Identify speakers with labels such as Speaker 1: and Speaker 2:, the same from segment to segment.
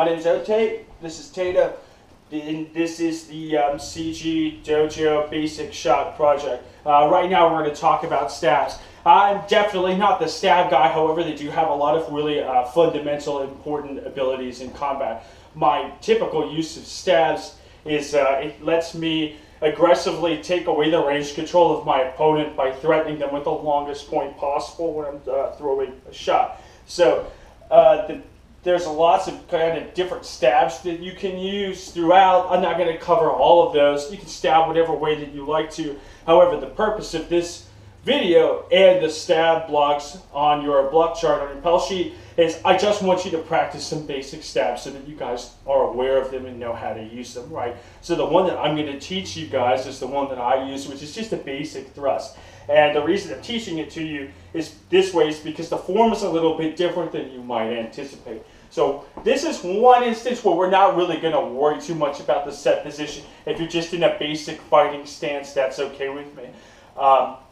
Speaker 1: name's Ote. This is Tata. And this is the CG Dojo Basic Shot Project. Right now we're going to talk about stabs. I'm definitely not the stab guy, however they do have a lot of really fundamental important abilities in combat. My typical use of stabs is it lets me aggressively take away the range control of my opponent by threatening them with the longest point possible when I'm throwing a shot. So there's lots of kind of different stabs that you can use throughout. I'm not going to cover all of those. You can stab whatever way that you like to. However, the purpose of this video and the stab blocks on your block chart on your Pell sheet is I just want you to practice some basic stabs so that you guys are aware of them and know how to use them, right? So the one that I'm going to teach you guys is the one that I use, which is just a basic thrust. And the reason I'm teaching it to you is this way is because the form is a little bit different than you might anticipate. So this is one instance where we're not really going to worry too much about the set position. If you're just in a basic fighting stance, that's okay with me.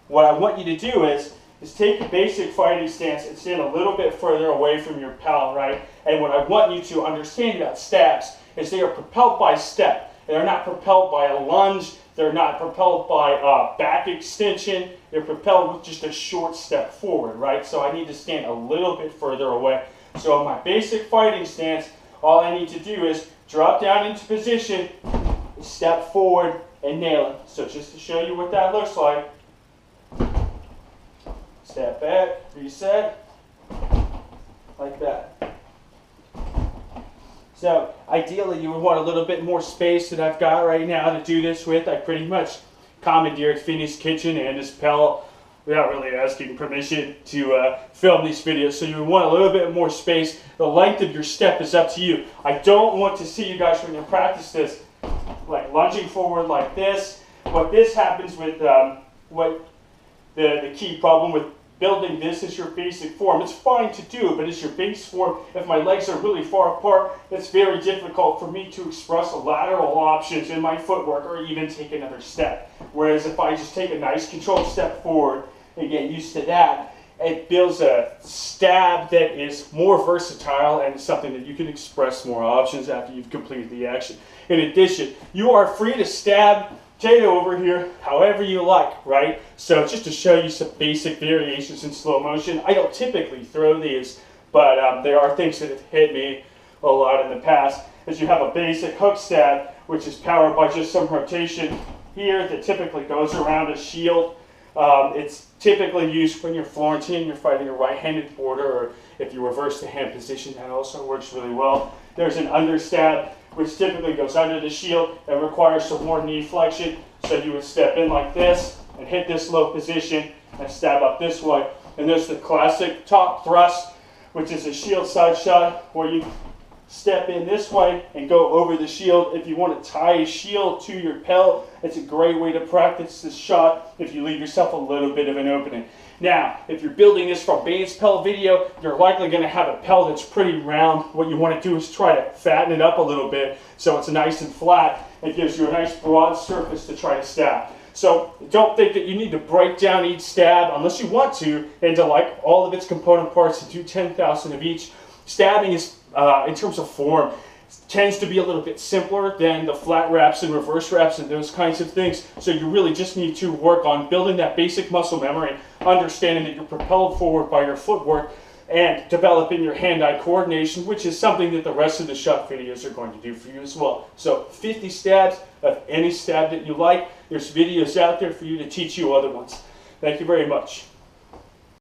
Speaker 1: What I want you to do is take a basic fighting stance and stand a little bit further away from your Pell, right? And what I want you to understand about stabs is they are propelled by step. They're not propelled by a lunge. They're not propelled by back extension. They're propelled with just a short step forward, right? So I need to stand a little bit further away. So in my basic fighting stance, all I need to do is drop down into position, step forward, and nail it. So just to show you what that looks like, step back, reset, like that. So ideally you would want a little bit more space than I've got right now to do this with. I pretty much commandeered Finney's Kitchen and his Pell without really asking permission to film these videos. So you would want a little bit more space. The length of your step is up to you. I don't want to see you guys when you practice this like lunging forward like this. What this happens with, what the key problem with building this as your basic form, it's fine to do, but as your base form, if my legs are really far apart, it's very difficult for me to express lateral options in my footwork or even take another step. Whereas if I just take a nice controlled step forward and get used to that, it builds a stab that is more versatile and something that you can express more options after you've completed the action. In addition, you are free to stab Tato over here however you like, right? So just to show you some basic variations in slow motion, I don't typically throw these, but there are things that have hit me a lot in the past. As you have a basic hook stab, which is powered by just some rotation here that typically goes around a shield. It's typically used when you're Florentine, you're fighting a right-handed border, or if you reverse the hand position, that also works really well. There's an understab, which typically goes under the shield and requires some more knee flexion. So you would step in like this and hit this low position and stab up this way. And there's the classic top thrust, which is a shield side shot where you step in this way and go over the shield. If you want to tie a shield to your Pell, it's a great way to practice this shot if you leave yourself a little bit of an opening. Now, if you're building this for base Pell video, you're likely going to have a Pell that's pretty round. What you want to do is try to fatten it up a little bit so it's nice and flat. It gives you a nice broad surface to try to stab. So don't think that you need to break down each stab unless you want to into like all of its component parts and do 10,000 of each. Stabbing is, in terms of form, tends to be a little bit simpler than the flat wraps and reverse wraps and those kinds of things. So you really just need to work on building that basic muscle memory, understanding that you're propelled forward by your footwork, and developing your hand-eye coordination, which is something that the rest of the shot videos are going to do for you as well. So 50 stabs of any stab that you like. There's videos out there for you to teach you other ones. Thank you very much.